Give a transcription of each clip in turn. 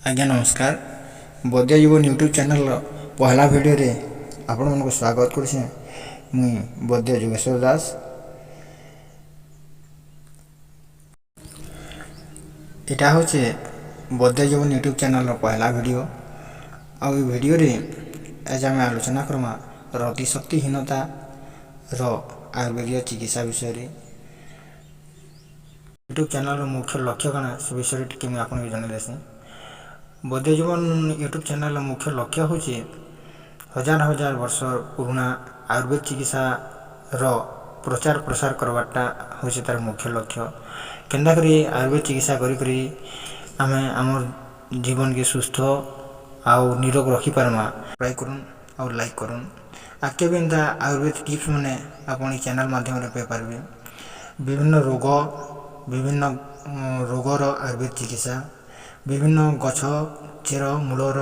आज्ञा नमस्कार। बद्य जीवन यूट्यूब चैनल पहला वीडियो रे आपण मन को स्वागत करछे। मुई बद्य जोगेश्वर दास। एटा होचे बद्य जीवन यूट्यूब चैनल पहला वीडियो। आ वीडियो रे आज आम आलोचना करमा रति शक्तिहीनता रो आयुर्वेदीय चिकित्सा विषय रे। यूट्यूब चैनल मुख्य लक्ष्य कण से विषय टिके मैं आपन जणाइ देसी। बद्य जीवन यूट्यूब चैनल मुख्य लक्ष्य होची हजार हजार वर्ष पुराना आयुर्वेद चिकित्सा रो प्रचार प्रसार करवाटा होची तार मुख्य लक्ष्य। केंदा करी आयुर्वेद चिकित्सा करी करी आमे हमर जीवन के सुस्थ आउ निरोग रखी पारमा। ट्राई करूँ और लाइक करूँ। आके भी एंता आयुर्वेद टिप्स माने अपनी चैनल माध्यम रे पे पारबे। विभिन्न रोगर आयुर्वेद चिकित्सा, विभिन्न गछ चेर मूलर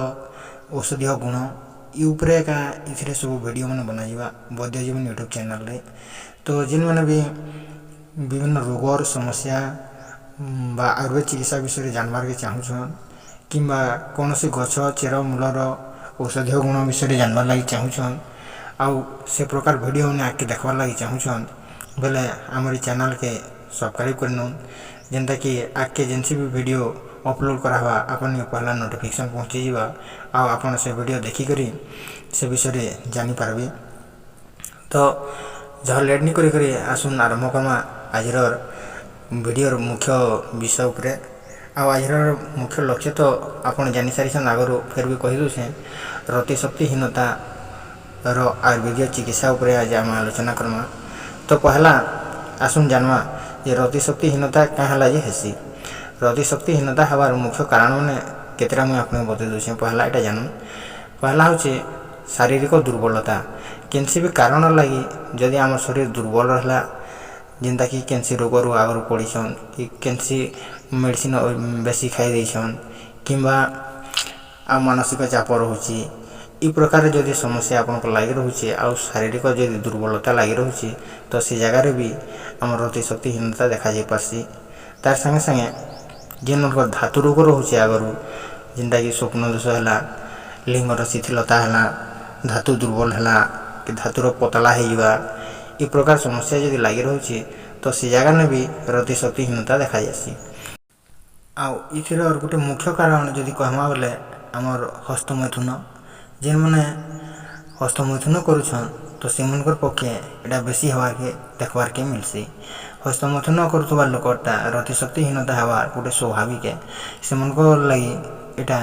औषधीय गुण यूपरे का इथिरे सब वीडियो मन बना जिबा बद्य जीवन यूट्यूब चैनल रे। तो जिन माने भी विभिन्न रोगर समस्या बा आयुर्वेद चिकित्सा विषय जानबार के चाहूछन किंबा कौनसी गछ चेर मूलर औषधीय गुण विषय जानबार लागि चाहूछन आउ से प्रकार वीडियो ने आके देखबार लागि चाहूछन बेले हमर चैनल के सब्सक्राइब करनुन जेंता कि आके जेनसी भी वीडियो अपलोड करावा अपन पहला नोटिफिकेशन पहुंची जीवा आ अपन से वीडियो देखि करी से विषय जानि पारबे। तो जहाँ लेट नहीं करी आसुन आरंभ करमा आजर वीडियोर मुख्य विषय उपरे। आजर मुख्य लक्ष्य तो आपन जानि सारिछन आगरो फिर भी कहि दोछे रति शक्तिहीनता रो आयुर्वेदीय चिकित्सा उपरे आज आम आलोचना करमा। तो पहला आसुन जानवा ये रति शक्तिहीनता कहाँ लगे हेसी। रति शक्तिहीनता हबार मुख्य कारण माने केतेरा मुई आपने बतै दोछे। पहला एटा जानू पहला होचे शारीरिक दुर्बलता। केनसी भी कारण लगी जदि आम शरीर दुर्बल रहला जेंता कि केनसी रोग रु आगर पड़ीछन कि केनसी मेडिसिन बेसी खाई देछन किंबा आ मानसिक चाप रहुची इ प्रकार जदि समस्या आपन को लागि रहुची आ शारीरिक जदि दुर्बलता लागि रहुची तो से जगह रे भी आम रति शक्तिहीनता देखा जाय पारसी। तार संगे संगे जेन धातु रोग रहुची आगरू जेंता कि स्वप्न दोष हैला, लिंगर शिथिलता हैला, धातु दुर्बल हैला कि धातुर पतला होइबा इ प्रकार समस्या जदि लागि रहुची तो से जगह ने भी रति शक्तिहीनता देखा जासी। आउ इथिर और गोटे मुख्य कारण जदि कहमा बेले हमर हस्तमैथुन जेन माने हस्तमैथुन करूछन तो सेमनकर पक्षे एटा बेसी हवार के देखबार के मिलसी। हस्तमैथुन करुवा लोकटा रति शक्तिहीनता हवार गोटे स्वाभाविक है सेमनकर लागि एटा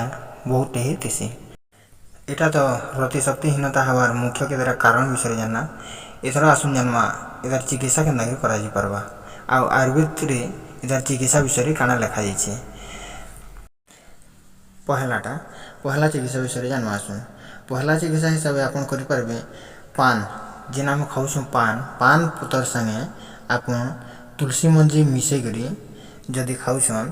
बहुत ही थिसी। एटा तो रति शक्तिहीनता हवार मुख्य केतेरा कारण विषय जानना। एथर आसुन जानवा एदार चिकित्सा केनता के करा जी परबा आ आयुर्वेद रे एदार चिकित्सा विषय काना लिखा जाइछे। पहला चिकित्सा विषय जानवा आसुन। पहला चिकित्सा हिसाब से आपन करि परबे पान जेना हम खाउछन पान पुतर संगे आपन तुलसी मंजी मिसै करी जदि खाउछन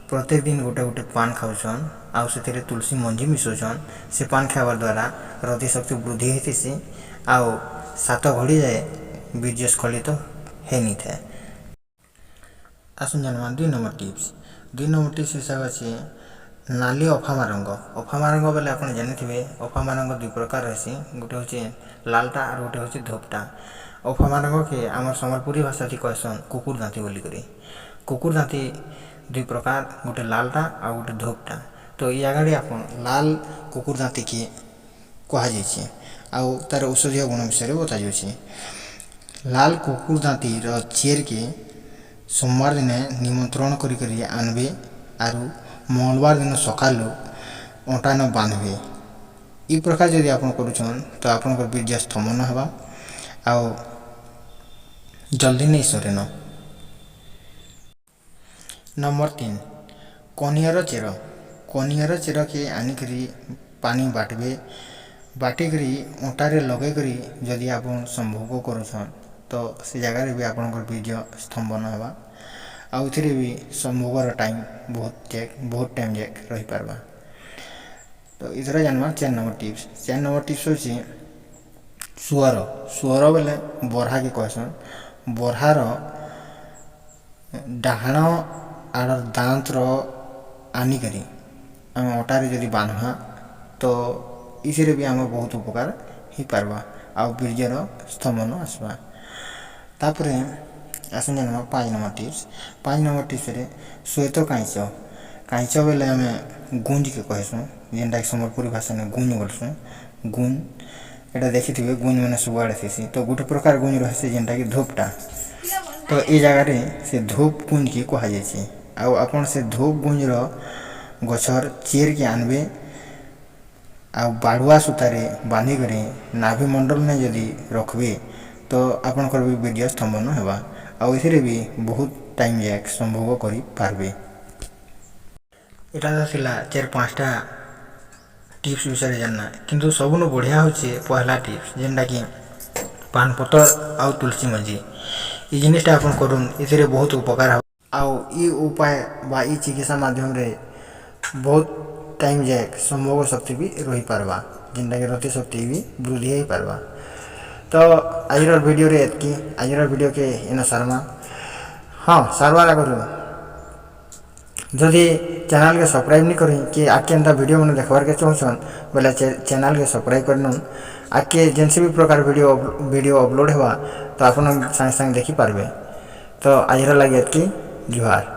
प्रत्येक दिन गोटे गोटे पान खाउछन आउ से तुलसी मंजी मिसौछन से पान खाइबार द्वारा रति शक्ति वृद्धि होइथिसी आउ 7 घड़ी जाए बीर्य स्खलित है नहीं थे। आसुन जानवा 2 नंबर टिप्स हिसाब से नाली अफामारंग बेले आप जानी अफामारंग 2 प्रकार रही गोटे हूँ लालटा और गोटे हूँ धोपटा। अफामारंग के आम सम्बलपुरी भाषा थी कहसन कुकुर दाँती बोलिक। कुकुर दाँती 2 प्रकार गोटे लालटा और गोटे धोपटा। तो ये आगे आप लाल कुकुर दाँती की कहुचे आउ तार औषधीय गुण विषय बता जाऊँगी। लाल कुकुर दाँती चेर के सोमवार दिन निमंत्रण करी आनबे आरु मंगलवार दिन सकालू अंटा न बांधबे। इ प्रकार जदि आप करुछन तो आपन वीर्य स्तंभन हवा आउ जल्दी नहीं सरेन। नंबर 3 कनियर चेर। कनियर चेर के आनिकरी पानी बाटबे बाटिकरी अंटारे लगेकरी जदि आप संभोग करुछन तो से जगार भी आप वीर्य स्तंभन हवा आउ थे भी संभोगर टाइम बहुत टाइम जाक रही पारबा। तो इधर जानवा 4 नंबर टिप्स। 4 नंबर टिप्स होची सुअर। सुअर बेले बरहा के कहसन बरहार डाहाण आड़ दांत आनिकरी आम अटारे जदि बांधवा तो इसी भी आम बहुत उपकार हो पारबा आउ वीर्यर स्तंभन आसवा। तापर आसन जाना 5 नंबर टिप्स। 5 नंबर टिप्स रे श्वेत कांच। कांच बेले आम गुंज के कहसुँ जेनटा कि संबलपुरी भाषा में गुंज बोलसुँ। गुंज एटा देखिथिबे गुंज मैंने सबुआड़े थी तो गोटे प्रकार गुंज रही जेनटा कि धूपटा तो ये जगार से धूप गुंज की कह जाए आपन से धूप गुंजर गछर चेर के आनबे आ बाड़ुआ सूतारे बांधिक नाभि मंडल में जदि रखबे तो आपनकर भी वीर्य स्तंभन होगा आउ एथिरे भी बहुत टाइम जाक संभोग करि पारबे। एटा तो थिला 4-5टा टिप्स विषय जानना किंतु सबुनु बढ़िया होचे पहला टिप्स जेनटा कि पान पतर आउ तुलसी मंजी ये जिनिसटा आपन करूँ एथिरे बहुत उपकार हो आउ ई उपाय बा ई चिकित्सा माध्यम रे बहुत टाइम जाक संभोग शक्ति भी रही पारबा जेनटा कि रति शक्ति भी वृद्धि हो पारबा। तो आज वीडियो रे एतकी आज वीडियो के इन सारमा हाँ सारवार आगु जदि चैनल के सब्सक्राइब नहीं करी कि आके एंता वीडियो मैंने देखबार के चाहछन बोले चैनल के सब्सक्राइब करन आके जेनसे भी प्रकार वीडियो अपलोड होगा तो आप संगे संगे देखी पारबे। तो आज लगे एतकी जुहार।